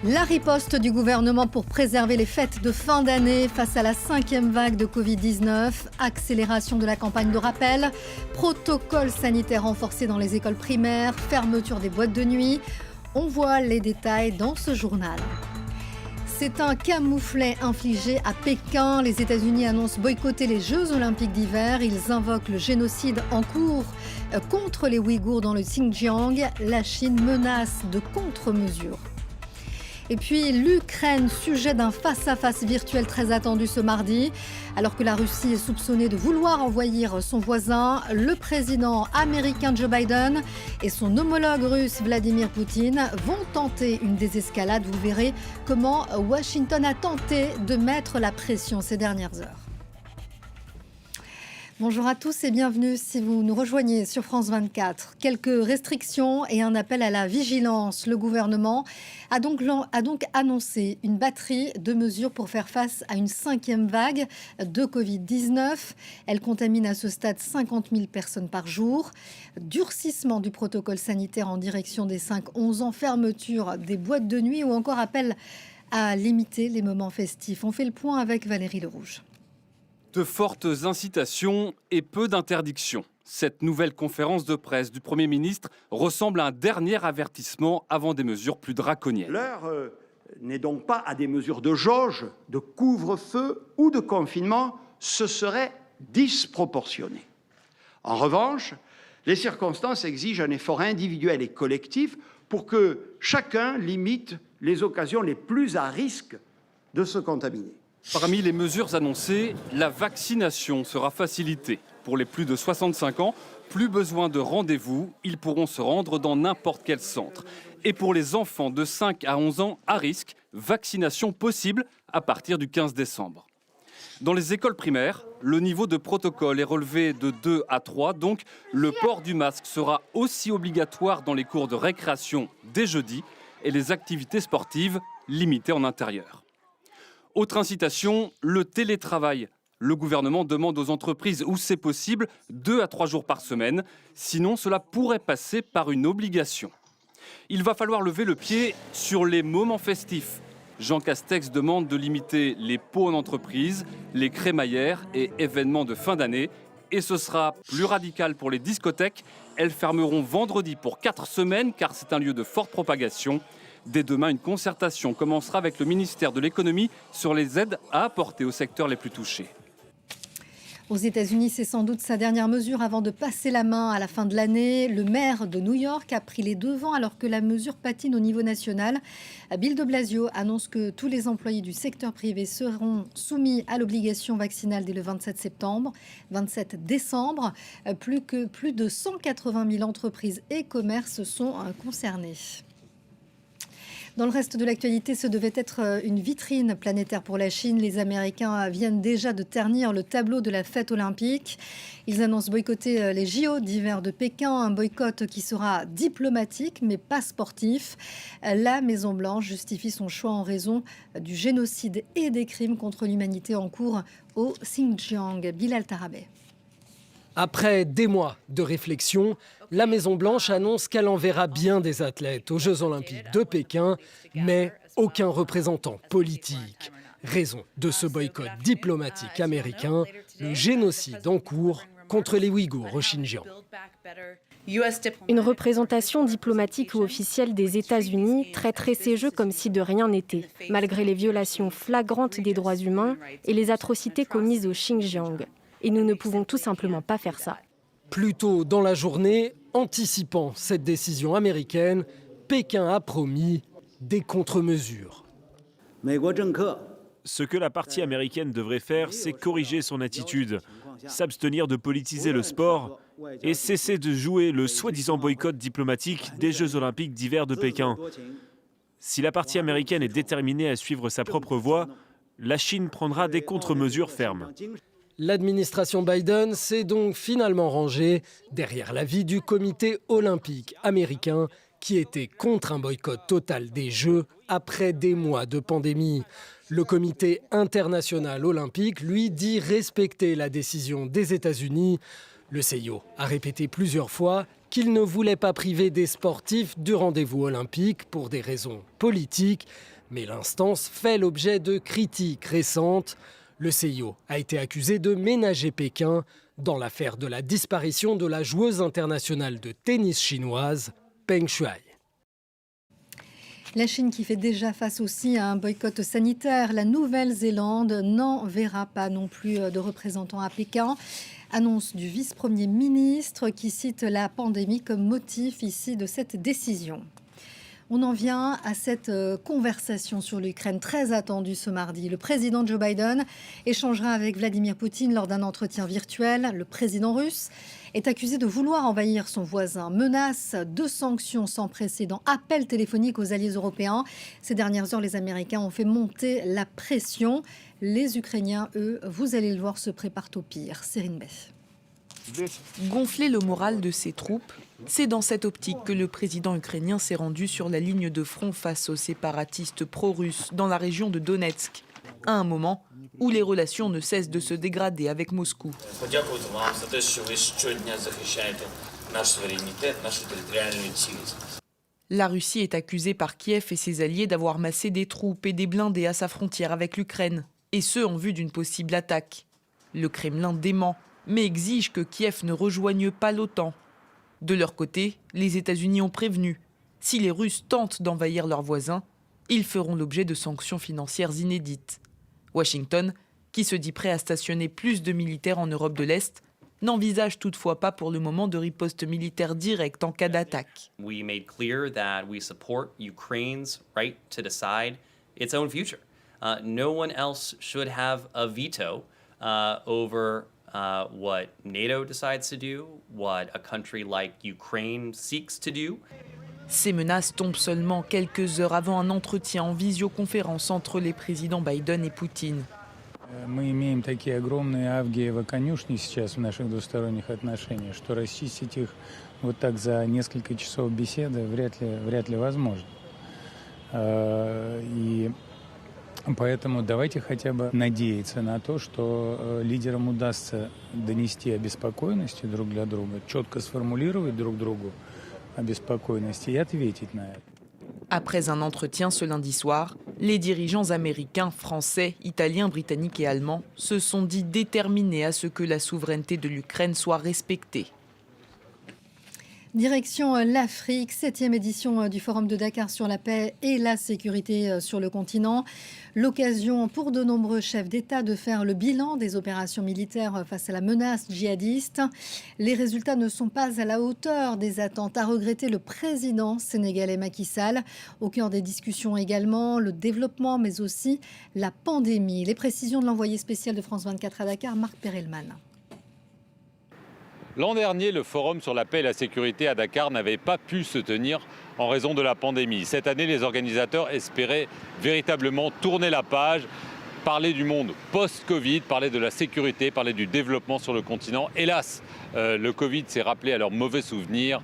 La riposte du gouvernement pour préserver les fêtes de fin d'année face à la 5e vague de Covid-19, accélération de la campagne de rappel, protocole sanitaire renforcé dans les écoles primaires, fermeture des boîtes de nuit. On voit les détails dans ce journal. C'est un camouflet infligé à Pékin. Les États-Unis annoncent boycotter les Jeux Olympiques d'hiver. Ils invoquent le génocide en cours contre les Ouïghours dans le Xinjiang. La Chine menace de contre-mesures. Et puis l'Ukraine, sujet d'un face-à-face virtuel très attendu ce mardi. Alors que la Russie est soupçonnée de vouloir envahir son voisin, le président américain Joe Biden et son homologue russe Vladimir Poutine vont tenter une désescalade. Vous verrez comment Washington a tenté de mettre la pression ces dernières heures. Bonjour à tous et bienvenue si vous nous rejoignez sur France 24. Quelques restrictions et un appel à la vigilance. Le gouvernement a donc annoncé une batterie de mesures pour faire face à une 5e vague de Covid-19. Elle contamine à ce stade 50 000 personnes par jour. Durcissement du protocole sanitaire en direction des 5-11 ans, fermeture des boîtes de nuit ou encore appel à limiter les moments festifs. On fait le point avec Valérie Lerouge. De fortes incitations et peu d'interdictions. Cette nouvelle conférence de presse du Premier ministre ressemble à un dernier avertissement avant des mesures plus draconiennes. L'heure n'est donc pas à des mesures de jauge, de couvre-feu ou de confinement. Ce serait disproportionné. En revanche, les circonstances exigent un effort individuel et collectif pour que chacun limite les occasions les plus à risque de se contaminer. Parmi les mesures annoncées, la vaccination sera facilitée. Pour les plus de 65 ans, plus besoin de rendez-vous, ils pourront se rendre dans n'importe quel centre. Et pour les enfants de 5 à 11 ans à risque, vaccination possible à partir du 15 décembre. Dans les écoles primaires, le niveau de protocole est relevé de 2 à 3, donc le port du masque sera aussi obligatoire dans les cours de récréation dès jeudi et les activités sportives limitées en intérieur. Autre incitation, le télétravail. Le gouvernement demande aux entreprises où c'est possible 2 à 3 jours par semaine. Sinon, cela pourrait passer par une obligation. Il va falloir lever le pied sur les moments festifs. Jean Castex demande de limiter les pots en entreprise, les crémaillères et événements de fin d'année. Et ce sera plus radical pour les discothèques. Elles fermeront vendredi pour 4 semaines car c'est un lieu de forte propagation. Dès demain, une concertation commencera avec le ministère de l'économie sur les aides à apporter aux secteurs les plus touchés. Aux États-Unis, c'est sans doute sa dernière mesure avant de passer la main à la fin de l'année. Le maire de New York a pris les devants alors que la mesure patine au niveau national. Bill de Blasio annonce que tous les employés du secteur privé seront soumis à l'obligation vaccinale dès le 27 décembre. Plus de 180 000 entreprises et commerces sont concernés. Dans le reste de l'actualité, ce devait être une vitrine planétaire pour la Chine. Les Américains viennent déjà de ternir le tableau de la fête olympique. Ils annoncent boycotter les JO d'hiver de Pékin, un boycott qui sera diplomatique mais pas sportif. La Maison-Blanche justifie son choix en raison du génocide et des crimes contre l'humanité en cours au Xinjiang. Bilal Tarabeh. Après des mois de réflexion, la Maison-Blanche annonce qu'elle enverra bien des athlètes aux Jeux Olympiques de Pékin, mais aucun représentant politique. Raison de ce boycott diplomatique américain, le génocide en cours contre les Ouïghours au Xinjiang. Une représentation diplomatique ou officielle des États-Unis traiterait ces Jeux comme si de rien n'était, malgré les violations flagrantes des droits humains et les atrocités commises au Xinjiang. Et nous ne pouvons tout simplement pas faire ça. Plus tôt dans la journée, anticipant cette décision américaine, Pékin a promis des contre-mesures. Ce que la partie américaine devrait faire, c'est corriger son attitude, s'abstenir de politiser le sport et cesser de jouer le soi-disant boycott diplomatique des Jeux Olympiques d'hiver de Pékin. Si la partie américaine est déterminée à suivre sa propre voie, la Chine prendra des contre-mesures fermes. L'administration Biden s'est donc finalement rangée derrière l'avis du comité olympique américain qui était contre un boycott total des Jeux après des mois de pandémie. Le comité international olympique, lui, dit respecter la décision des États-Unis. Le CIO a répété plusieurs fois qu'il ne voulait pas priver des sportifs du rendez-vous olympique pour des raisons politiques, Mais l'instance fait l'objet de critiques récentes. Le CIO a été accusé de ménager Pékin dans l'affaire de la disparition de la joueuse internationale de tennis chinoise, Peng Shuai. La Chine qui fait déjà face aussi à un boycott sanitaire. La Nouvelle-Zélande n'enverra pas non plus de représentants à Pékin. Annonce du vice-premier ministre qui cite la pandémie comme motif ici de cette décision. On en vient à cette conversation sur l'Ukraine très attendue ce mardi. Le président Joe Biden échangera avec Vladimir Poutine lors d'un entretien virtuel. Le président russe est accusé de vouloir envahir son voisin. Menace de sanctions sans précédent. Appel téléphonique aux alliés européens. Ces dernières heures, les Américains ont fait monter la pression. Les Ukrainiens, eux, vous allez le voir, se préparent au pire. Cyrine Bey. Gonfler le moral de ses troupes, c'est dans cette optique que le président ukrainien s'est rendu sur la ligne de front face aux séparatistes pro-russes dans la région de Donetsk, à un moment où les relations ne cessent de se dégrader avec Moscou. La Russie est accusée par Kiev et ses alliés d'avoir massé des troupes et des blindés à sa frontière avec l'Ukraine, et ce en vue d'une possible attaque. Le Kremlin dément, mais exige que Kiev ne rejoigne pas l'OTAN. De leur côté, les États-Unis ont prévenu. Si les Russes tentent d'envahir leurs voisins, ils feront l'objet de sanctions financières inédites. Washington, qui se dit prêt à stationner plus de militaires en Europe de l'Est, n'envisage toutefois pas pour le moment de riposte militaire directe en cas d'attaque. We made clear that we support Ukraine's right to decide its own future. No one else should have a veto over what NATO decides to do, what a country like Ukraine seeks to do. Ces menaces tombent seulement quelques heures avant un entretien en visioconférence entre les présidents Biden et Poutine. Мы имеем такие огромные авгиевы конюшни сейчас в наших двусторонних отношениях, что расчистить их вот так за несколько часов беседы вряд ли возможно. И поэтому давайте хотя бы надеяться на то, что лидерам удастся донести обеспокоенности друг для друга, четко сформулировать друг другу обеспокоенности и ответить на это. Après un entretien ce lundi soir, les dirigeants américains, français, italiens, britanniques et allemands se sont dit déterminés à ce que la souveraineté de l'Ukraine soit respectée. Direction l'Afrique, 7e édition du Forum de Dakar sur la paix et la sécurité sur le continent. L'occasion pour de nombreux chefs d'État de faire le bilan des opérations militaires face à la menace djihadiste. Les résultats ne sont pas à la hauteur des attentes, a regretté le président sénégalais Macky Sall. Au cœur des discussions également, le développement mais aussi la pandémie. Les précisions de l'envoyé spécial de France 24 à Dakar, Marc Perelman. L'an dernier, le Forum sur la paix et la sécurité à Dakar n'avait pas pu se tenir en raison de la pandémie. Cette année, les organisateurs espéraient véritablement tourner la page, parler du monde post-Covid, parler de la sécurité, parler du développement sur le continent. Hélas, le Covid s'est rappelé à leurs mauvais souvenirs,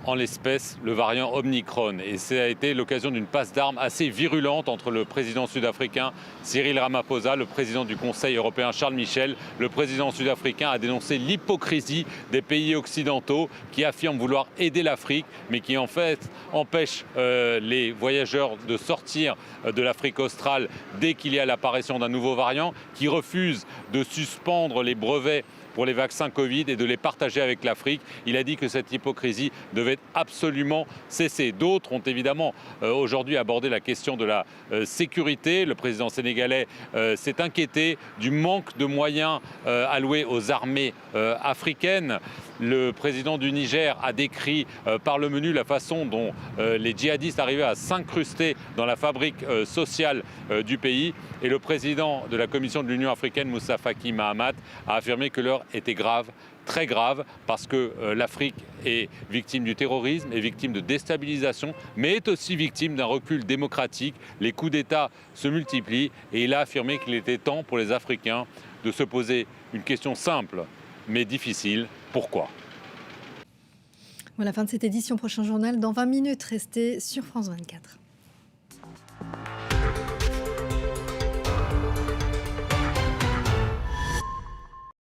en l'espèce le variant Omicron. Et ça a été l'occasion d'une passe d'armes assez virulente entre le président sud-africain Cyril Ramaphosa, le président du Conseil européen Charles Michel. Le président sud-africain a dénoncé l'hypocrisie des pays occidentaux qui affirment vouloir aider l'Afrique, mais qui en fait empêchent les voyageurs de sortir de l'Afrique australe dès qu'il y a l'apparition d'un nouveau variant, qui refusent de suspendre les brevets pour les vaccins Covid et de les partager avec l'Afrique. Il a dit que cette hypocrisie devait absolument cesser. D'autres ont évidemment aujourd'hui abordé la question de la sécurité. Le président sénégalais s'est inquiété du manque de moyens alloués aux armées africaines. Le président du Niger a décrit par le menu la façon dont les djihadistes arrivaient à s'incruster dans la fabrique sociale du pays. Et le président de la Commission de l'Union africaine, Moussa Faki Mahamat, a affirmé que l'heure était grave, très grave, parce que l'Afrique est victime du terrorisme, est victime de déstabilisation, mais est aussi victime d'un recul démocratique. Les coups d'État se multiplient et il a affirmé qu'il était temps pour les Africains de se poser une question simple, mais difficile. Pourquoi ? Voilà, fin de cette édition. Prochain journal dans 20 minutes. Restez sur France 24.